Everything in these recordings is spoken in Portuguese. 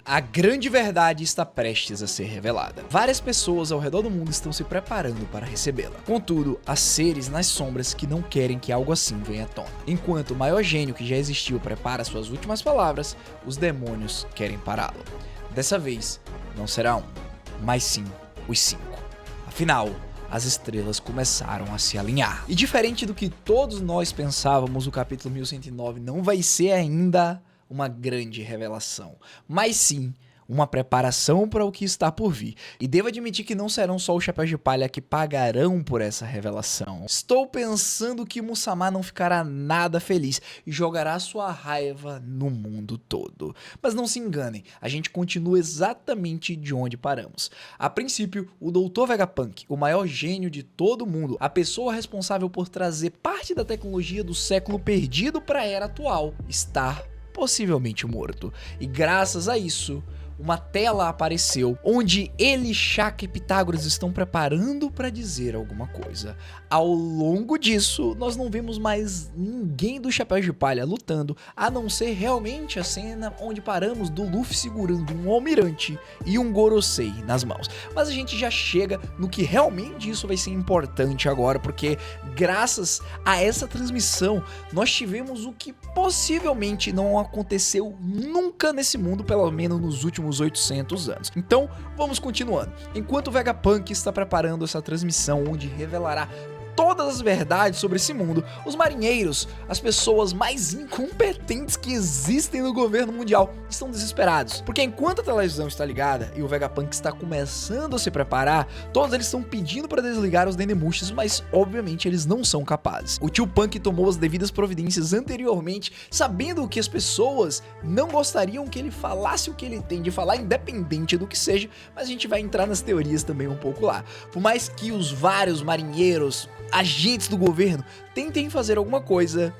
A grande verdade está prestes a ser revelada. Várias pessoas ao redor do mundo estão se preparando para recebê-la. Contudo, há seres nas sombras que não querem que algo assim venha à tona. Enquanto o maior gênio que já existiu prepara suas últimas palavras, os demônios querem pará-lo. Dessa vez, não será um, mas sim os 5. Afinal, as estrelas começaram a se alinhar. E diferente do que todos nós pensávamos, o capítulo 1109 não vai ser ainda uma grande revelação, mas sim uma preparação para o que está por vir. E devo admitir que não serão só os Chapéus de Palha que pagarão por essa revelação. Estou pensando que Mustafá não ficará nada feliz e jogará sua raiva no mundo todo. Mas não se enganem, a gente continua exatamente de onde paramos. A princípio, o Dr. Vegapunk, o maior gênio de todo o mundo, a pessoa responsável por trazer parte da tecnologia do século perdido para a era atual, está possivelmente morto. E graças a isso, uma tela apareceu onde ele, Shaka e Pitágoras estão preparando para dizer alguma coisa. Ao longo disso, nós não vemos mais ninguém do Chapéu de Palha lutando, a não ser realmente a cena onde paramos do Luffy segurando um almirante e um Gorosei nas mãos. Mas a gente já chega no que realmente isso vai ser importante agora, porque graças a essa transmissão, nós tivemos o que possivelmente não aconteceu nunca nesse mundo, pelo menos nos últimos 800 anos. Então, vamos continuando. Enquanto o Vegapunk está preparando essa transmissão onde revelará todas as verdades sobre esse mundo, os marinheiros, as pessoas mais incompetentes que existem no governo mundial, estão desesperados. Porque enquanto a televisão está ligada e o Vegapunk está começando a se preparar, todos eles estão pedindo para desligar os Dendemushis, mas obviamente eles não são capazes. O tio Punk tomou as devidas providências anteriormente, sabendo que as pessoas não gostariam que ele falasse o que ele tem de falar, independente do que seja, mas a gente vai entrar nas teorias também um pouco lá. Por mais que os vários marinheiros, agentes do governo, tentem fazer alguma coisa,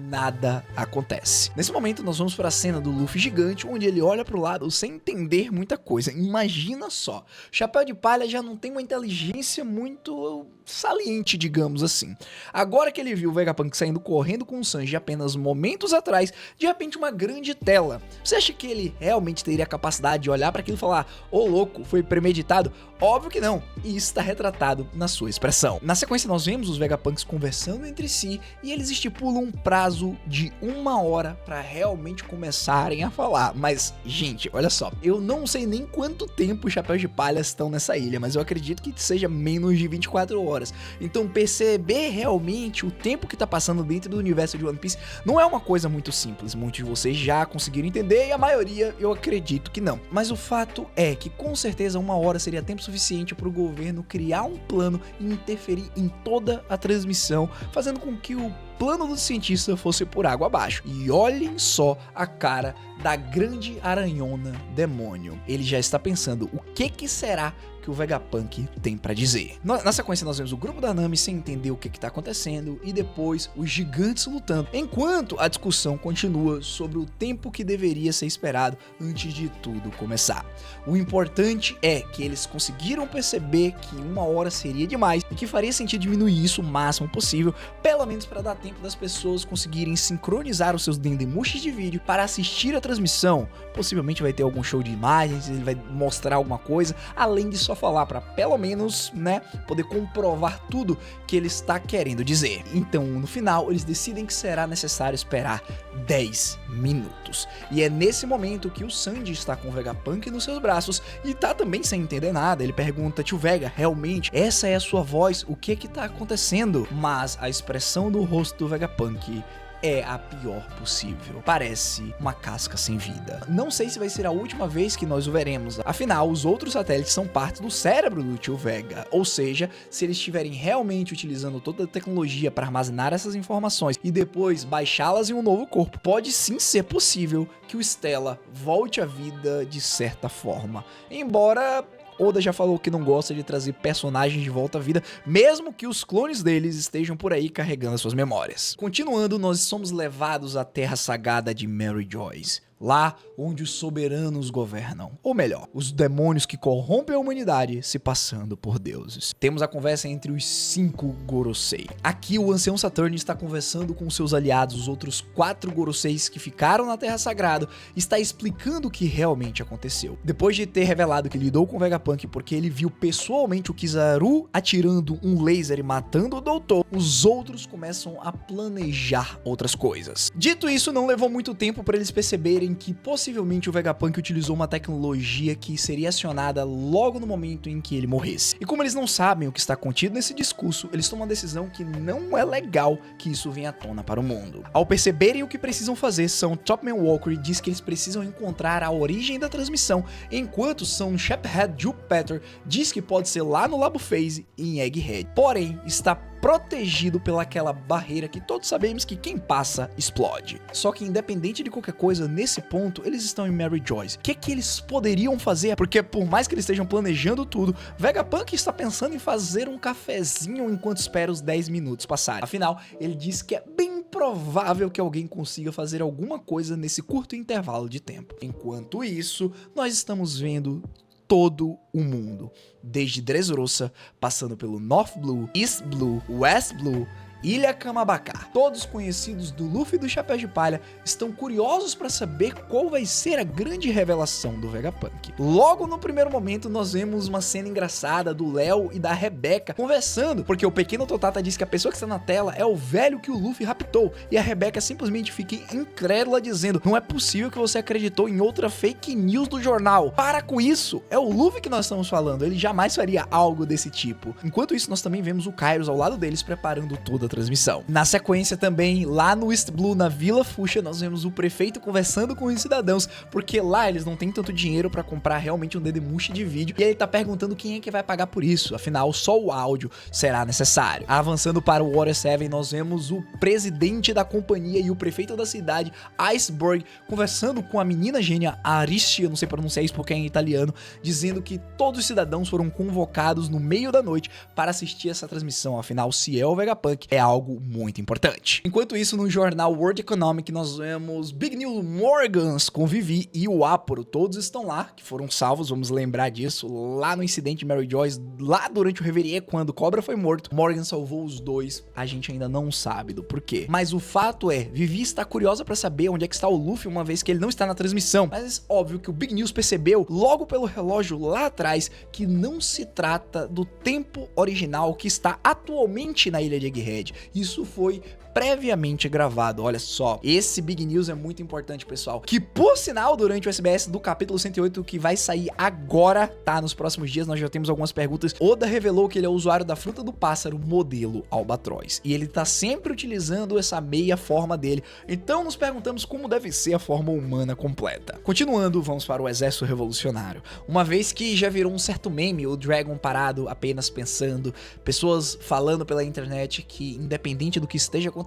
nada acontece. Nesse momento nós vamos para a cena do Luffy gigante, onde ele olha para o lado sem entender muita coisa. Imagina só, Chapéu de Palha já não tem uma inteligência muito saliente, digamos assim. Agora que ele viu o Vegapunk saindo correndo com o Sanji apenas momentos atrás, de repente uma grande tela. Você acha que ele realmente teria a capacidade de olhar para aquilo e falar: ô louco, foi premeditado? Óbvio que não, e isso está retratado na sua expressão. Na sequência nós vemos os Vegapunks conversando entre si e eles estipulam um prazo de 1 hora para realmente começarem a falar. Mas, gente, olha só, eu não sei nem quanto tempo os Chapéus de Palha estão nessa ilha, mas eu acredito que seja menos de 24 horas. Então perceber realmente o tempo que tá passando dentro do universo de One Piece não é uma coisa muito simples. Muitos de vocês já conseguiram entender e a maioria eu acredito que não. Mas o fato é que com certeza 1 hora seria tempo suficiente para o governo criar um plano e interferir em toda a transmissão, fazendo com que o plano do cientista fosse por água abaixo. E olhem só a cara da grande aranhona demônio. Ele já está pensando o que será que o Vegapunk tem pra dizer. Na sequência nós vemos o grupo da Nami sem entender o que tá acontecendo e depois os gigantes lutando, enquanto a discussão continua sobre o tempo que deveria ser esperado antes de tudo começar. O importante é que eles conseguiram perceber que 1 hora seria demais e que faria sentido diminuir isso o máximo possível, pelo menos para dar tempo das pessoas conseguirem sincronizar os seus dendemushis de vídeo para assistir a transmissão. Possivelmente vai ter algum show de imagens, ele vai mostrar alguma coisa, além de só falar para pelo menos, né, poder comprovar tudo que ele está querendo dizer. Então, no final, eles decidem que será necessário esperar 10 minutos. E é nesse momento que o Sanji está com o Vegapunk nos seus braços e tá também sem entender nada. Ele pergunta: tio Vega, realmente essa é a sua voz? O que tá acontecendo? Mas a expressão do rosto do Vegapunk é a pior possível. Parece uma casca sem vida. Não sei se vai ser a última vez que nós o veremos. Afinal, os outros satélites são parte do cérebro do tio Vega. Ou seja, se eles estiverem realmente utilizando toda a tecnologia para armazenar essas informações e depois baixá-las em um novo corpo, pode sim ser possível que o Stella volte à vida de certa forma. Embora Oda já falou que não gosta de trazer personagens de volta à vida, mesmo que os clones deles estejam por aí carregando as suas memórias. Continuando, nós somos levados à terra sagrada de Mary Joyce. lá onde os soberanos governam. Ou melhor, os demônios que corrompem a humanidade se passando por deuses. Temos a conversa entre os 5 Gorosei. Aqui o ancião Saturn está conversando com seus aliados, os outros 4 Goroseis que ficaram na Terra Sagrada, está explicando o que realmente aconteceu. Depois de ter revelado que lidou com o Vegapunk porque ele viu pessoalmente o Kizaru atirando um laser e matando o Doutor, os outros começam a planejar outras coisas. Dito isso, não levou muito tempo para eles perceberem que possivelmente o Vegapunk utilizou uma tecnologia que seria acionada logo no momento em que ele morresse. E como eles não sabem o que está contido nesse discurso, eles tomam a decisão que não é legal que isso venha à tona para o mundo. Ao perceberem o que precisam fazer, São Topman Walker diz que eles precisam encontrar a origem da transmissão, enquanto São Shepherd Jupiter diz que pode ser lá no Labo Phase em Egghead. Porém, está protegido pelaquela barreira que todos sabemos que quem passa explode. Só que independente de qualquer coisa, nesse ponto, eles estão em Mary Joyce. O que eles poderiam fazer? Porque por mais que eles estejam planejando tudo, Vegapunk está pensando em fazer um cafezinho enquanto espera os 10 minutos passarem. Afinal, ele diz que é bem provável que alguém consiga fazer alguma coisa nesse curto intervalo de tempo. Enquanto isso, nós estamos vendo todo o mundo, desde Dressrosa, passando pelo North Blue, East Blue, West Blue, Ilha Kamabaka. Todos conhecidos do Luffy e do Chapéu de Palha estão curiosos para saber qual vai ser a grande revelação do Vegapunk. Logo no primeiro momento nós vemos uma cena engraçada do Léo e da Rebeca conversando, porque o pequeno Totata diz que a pessoa que está na tela é o velho que o Luffy raptou, e a Rebeca simplesmente fica incrédula dizendo: não é possível que você acreditou em outra fake news do jornal. Para com isso, é o Luffy que nós estamos falando, ele jamais faria algo desse tipo. Enquanto isso, nós também vemos o Kairos ao lado deles preparando toda a transmissão. Na sequência também, lá no East Blue, na Vila Fuchsia, nós vemos o prefeito conversando com os cidadãos, porque lá eles não têm tanto dinheiro pra comprar realmente um dedemushi de vídeo, e ele tá perguntando quem é que vai pagar por isso, afinal só o áudio será necessário. Avançando para o Water 7, nós vemos o presidente da companhia e o prefeito da cidade, Iceberg, conversando com a menina gênia Arishi, eu não sei pronunciar isso porque é em italiano, dizendo que todos os cidadãos foram convocados no meio da noite para assistir essa transmissão, afinal se é o Vegapunk, é algo muito importante. Enquanto isso, no jornal World Economic, nós vemos Big News Morgans com Vivi e o Aporo. Todos estão lá, que foram salvos, vamos lembrar disso, lá no incidente de Mary Joyce, lá durante o Reverie, quando Cobra foi morto. Morgan salvou os dois, a gente ainda não sabe do porquê. Mas o fato é, Vivi está curiosa para saber onde é que está o Luffy, uma vez que ele não está na transmissão. Mas óbvio que o Big News percebeu, logo pelo relógio lá atrás, que não se trata do tempo original que está atualmente na ilha de Egghead. Isso foi previamente gravado, olha só. Esse Big News é muito importante, pessoal. Que, por sinal, durante o SBS do capítulo 108, que vai sair agora, tá? Nos próximos dias, nós já temos algumas perguntas. Oda revelou que ele é o usuário da fruta do pássaro, modelo Albatroz. E ele tá sempre utilizando essa meia forma dele. Então, nos perguntamos como deve ser a forma humana completa. Continuando, vamos para o Exército Revolucionário. Uma vez que já virou um certo meme, o Dragon parado apenas pensando, pessoas falando pela internet que, independente do que esteja acontecendo,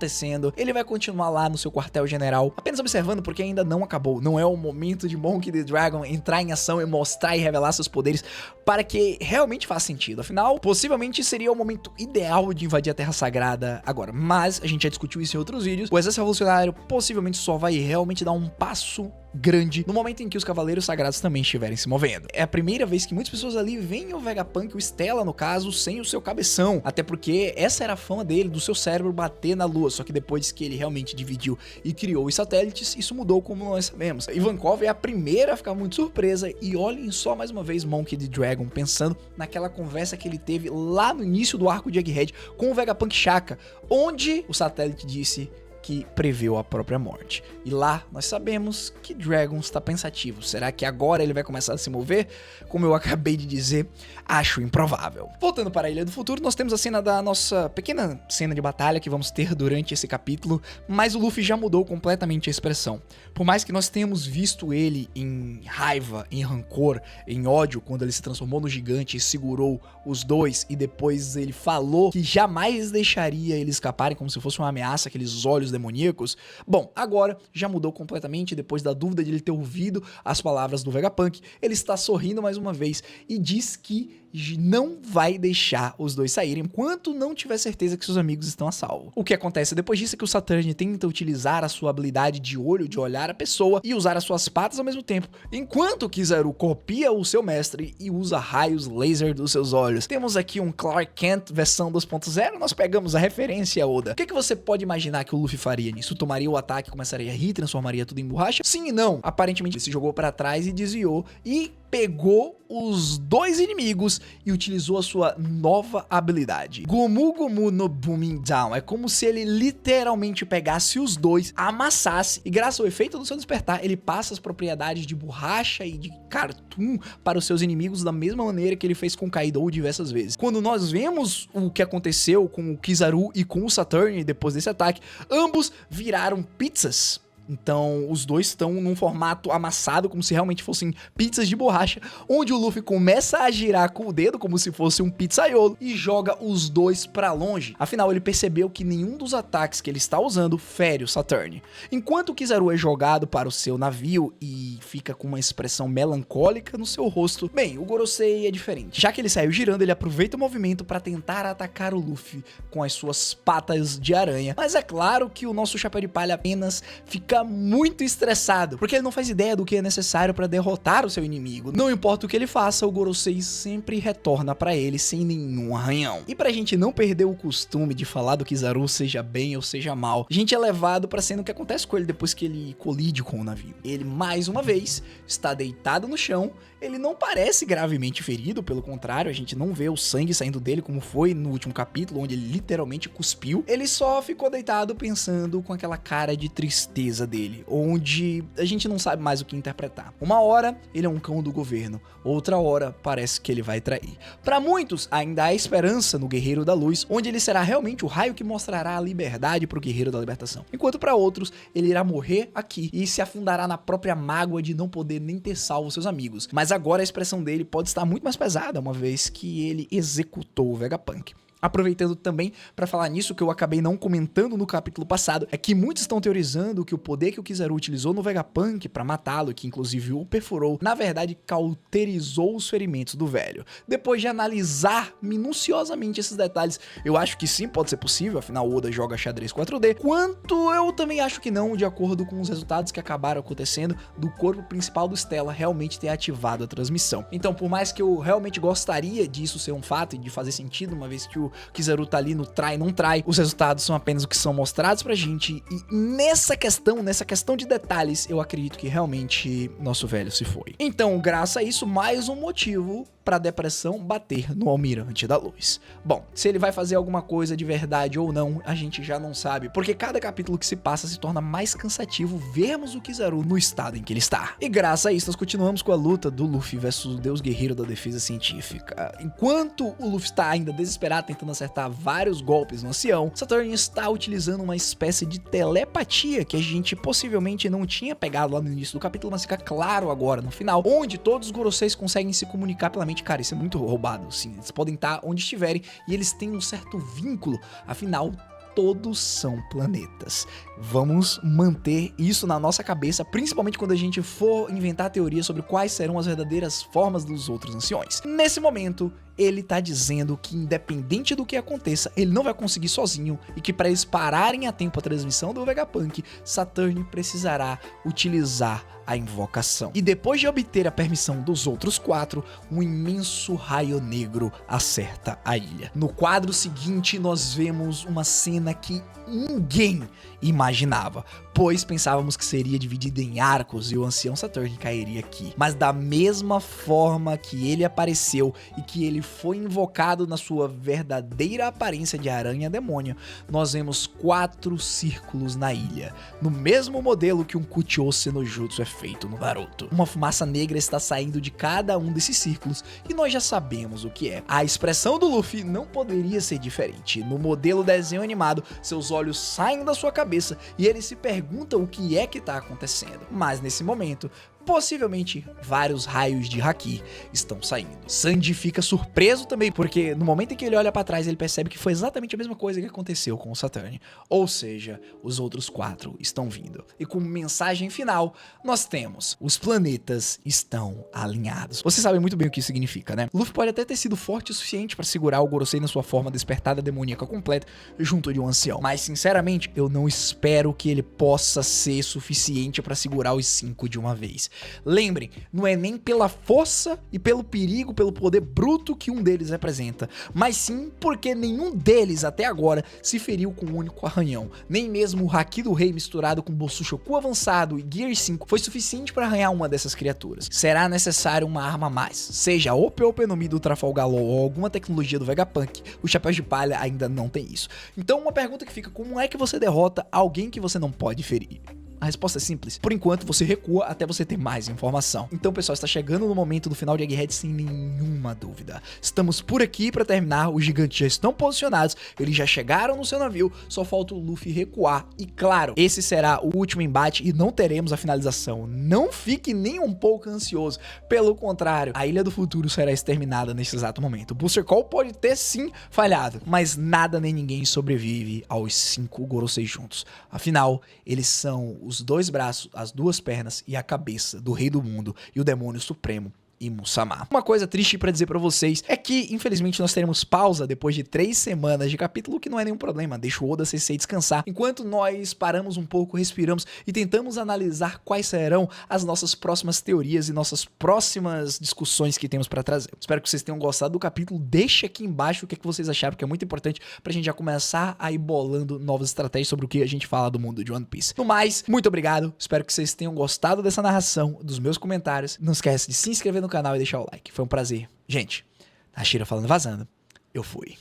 ele vai continuar lá no seu quartel-general, apenas observando porque ainda não acabou. Não é o momento de Monkey D. Dragon entrar em ação e mostrar e revelar seus poderes para que realmente faça sentido. Afinal, possivelmente seria o momento ideal de invadir a Terra Sagrada agora. Mas a gente já discutiu isso em outros vídeos. O Exército Revolucionário possivelmente só vai realmente dar um passo grande no momento em que os Cavaleiros Sagrados também estiverem se movendo. É a primeira vez que muitas pessoas ali veem o Vegapunk, o Stella no caso, sem o seu cabeção, até porque essa era a fama dele, do seu cérebro bater na lua, só que depois que ele realmente dividiu e criou os satélites, isso mudou, como nós sabemos. Ivankov é a primeira a ficar muito surpresa, e olhem só mais uma vez Monkey D. Dragon pensando naquela conversa que ele teve lá no início do arco de Egghead com o Vegapunk Shaka, onde o satélite disse que preveu a própria morte. E lá nós sabemos que Dragon está pensativo. Será que agora ele vai começar a se mover? Como eu acabei de dizer, acho improvável. Voltando para a Ilha do Futuro, nós temos a cena da nossa pequena cena de batalha que vamos ter durante esse capítulo, mas o Luffy já mudou completamente a expressão. Por mais que nós tenhamos visto ele em raiva, em rancor, em ódio, quando ele se transformou no gigante e segurou os dois, e depois ele falou que jamais deixaria eles escaparem como se fosse uma ameaça, aqueles olhos demoníacos. Bom, agora já mudou completamente, depois da dúvida de ele ter ouvido as palavras do Vegapunk, ele está sorrindo mais uma vez e diz que não vai deixar os dois saírem enquanto não tiver certeza que seus amigos estão a salvo. O que acontece depois disso é que o Saturn tenta utilizar a sua habilidade de olho, de olhar a pessoa e usar as suas patas ao mesmo tempo, enquanto o Kizaru copia o seu mestre e usa raios laser dos seus olhos. Temos aqui um Clark Kent versão 2.0, nós pegamos a referência, Oda. O que você pode imaginar que o Luffy faria nisso? Tomaria o ataque, começaria a rir, transformaria tudo em borracha? Sim e não. Aparentemente ele se jogou para trás e desviou e pegou os dois inimigos e utilizou a sua nova habilidade. Gomu Gomu no Booming Down. É como se ele literalmente pegasse os dois, amassasse e graças ao efeito do seu despertar, ele passa as propriedades de borracha e de cartoon para os seus inimigos da mesma maneira que ele fez com Kaido diversas vezes. Quando nós vemos o que aconteceu com o Kizaru e com o Saturn depois desse ataque, ambos viraram pizzas. Então, os dois estão num formato amassado, como se realmente fossem pizzas de borracha, onde o Luffy começa a girar com o dedo, como se fosse um pizzaiolo, e joga os dois pra longe. Afinal, ele percebeu que nenhum dos ataques que ele está usando fere o Saturn. Enquanto o Kizaru é jogado para o seu navio e fica com uma expressão melancólica no seu rosto, bem, o Gorosei é diferente. Já que ele saiu girando, ele aproveita o movimento para tentar atacar o Luffy com as suas patas de aranha. Mas é claro que o nosso Chapéu de Palha apenas fica muito estressado, porque ele não faz ideia do que é necessário para derrotar o seu inimigo. Não importa o que ele faça, o Gorosei sempre retorna para ele sem nenhum arranhão. E pra gente não perder o costume de falar do Kizaru, seja bem ou seja mal, a gente é levado pra cena o que acontece com ele depois que ele colide com o navio. Ele, mais uma vez, está deitado no chão. Ele não parece gravemente ferido, pelo contrário, a gente não vê o sangue saindo dele como foi no último capítulo, onde ele literalmente cuspiu. Ele só ficou deitado pensando com aquela cara de tristeza dele, onde a gente não sabe mais o que interpretar. Uma hora, ele é um cão do governo, outra hora, parece que ele vai trair. Para muitos, ainda há esperança no Guerreiro da Luz, onde ele será realmente o raio que mostrará a liberdade pro Guerreiro da Libertação. Enquanto para outros, ele irá morrer aqui e se afundará na própria mágoa de não poder nem ter salvo seus amigos. Mas agora a expressão dele pode estar muito mais pesada, uma vez que ele executou o Vegapunk. Aproveitando também para falar nisso, que eu acabei não comentando no capítulo passado, é que muitos estão teorizando que o poder que o Kizaru utilizou no Vegapunk para matá-lo, que inclusive o perfurou, na verdade cauterizou os ferimentos do velho. Depois de analisar minuciosamente esses detalhes, eu acho que sim, pode ser possível, afinal Oda joga xadrez 4D, quanto eu também acho que não, de acordo com os resultados que acabaram acontecendo do corpo principal do Stella realmente ter ativado a transmissão. Então, por mais que eu realmente gostaria disso ser um fato e de fazer sentido, uma vez que o Kizaru tá ali no trai, não trai, os resultados são apenas o que são mostrados pra gente, e nessa questão de detalhes, eu acredito que realmente nosso velho se foi. Então, graças a isso, mais um motivo pra depressão bater no Almirante da Luz. Bom, se ele vai fazer alguma coisa de verdade ou não, a gente já não sabe, porque cada capítulo que se passa se torna mais cansativo vermos o Kizaru no estado em que ele está. E graças a isso, nós continuamos com a luta do Luffy versus o Deus Guerreiro da Defesa Científica. Enquanto o Luffy está ainda desesperado tentando acertar vários golpes no ancião, Saturn está utilizando uma espécie de telepatia que a gente possivelmente não tinha pegado lá no início do capítulo, mas fica claro agora no final, onde todos os Goroseis conseguem se comunicar pela mente. Cara, isso é muito roubado, sim. Eles podem estar onde estiverem e eles têm um certo vínculo, afinal, todos são planetas. Vamos manter isso na nossa cabeça, principalmente quando a gente for inventar teorias sobre quais serão as verdadeiras formas dos outros anciões. Nesse momento, ele tá dizendo que independente do que aconteça, ele não vai conseguir sozinho e que para eles pararem a tempo a transmissão do Vegapunk, Saturn precisará utilizar a invocação. E depois de obter a permissão dos outros quatro, um imenso raio negro acerta a ilha. No quadro seguinte, nós vemos uma cena que ninguém imaginava, pois pensávamos que seria dividido em arcos e o ancião Saturn cairia aqui. Mas da mesma forma que ele apareceu e que ele foi invocado na sua verdadeira aparência de aranha demônio, nós vemos 4 círculos na ilha, no mesmo modelo que um Kuchiyose no Jutsu é feito no Naruto. Uma fumaça negra está saindo de cada um desses círculos e nós já sabemos o que é. A expressão do Luffy não poderia ser diferente. No modelo desenho animado, seus olhos saem da sua cabeça e ele se pergunta o que é que está acontecendo. Mas nesse momento, possivelmente vários raios de haki estão saindo. Sanji fica surpreso também, porque no momento em que ele olha pra trás, ele percebe que foi exatamente a mesma coisa que aconteceu com o Saturn. Ou seja, os outros 4 estão vindo. E como mensagem final, nós temos: os planetas estão alinhados. Você sabe muito bem o que isso significa, né? Luffy pode até ter sido forte o suficiente pra segurar o Gorosei na sua forma despertada demoníaca completa junto de um ancião, mas sinceramente, eu não espero que ele possa ser suficiente pra segurar os 5 de uma vez. Lembrem, não é nem pela força e pelo perigo, pelo poder bruto que um deles representa, mas sim porque nenhum deles até agora se feriu com um único arranhão. Nem mesmo o Haki do Rei misturado com Bossushoku avançado e Gear 5 foi suficiente para arranhar uma dessas criaturas. Será necessário uma arma a mais, seja a OP no Mi do Trafalgar Law ou alguma tecnologia do Vegapunk. Os Chapéus de Palha ainda não tem isso. Então uma pergunta que fica: como é que você derrota alguém que você não pode ferir? A resposta é simples. Por enquanto, você recua até você ter mais informação. Então, pessoal, está chegando no momento do final de Egghead sem nenhuma dúvida. Estamos por aqui para terminar. Os gigantes já estão posicionados. Eles já chegaram no seu navio. Só falta o Luffy recuar. E claro, esse será o último embate e não teremos a finalização. Não fique nem um pouco ansioso. Pelo contrário, a Ilha do Futuro será exterminada nesse exato momento. O Booster Call pode ter sim falhado, mas nada nem ninguém sobrevive aos 5 Gorosei juntos. Afinal, eles são os 2 braços, as 2 pernas e a cabeça do Rei do Mundo e o Demônio Supremo e Musamá. Uma coisa triste pra dizer pra vocês é que, infelizmente, nós teremos pausa depois de 3 semanas de capítulo, que não é nenhum problema, deixa o Oda Sensei descansar, enquanto nós paramos um pouco, respiramos e tentamos analisar quais serão as nossas próximas teorias e nossas próximas discussões que temos pra trazer. Espero que vocês tenham gostado do capítulo. Deixa aqui embaixo o que vocês acharam, porque é muito importante pra gente já começar a ir bolando novas estratégias sobre o que a gente fala do mundo de One Piece. No mais, muito obrigado, espero que vocês tenham gostado dessa narração, dos meus comentários. Não esquece de se inscrever no canal e deixar o like. Foi um prazer. Gente, Hashira falando vazando. Eu fui.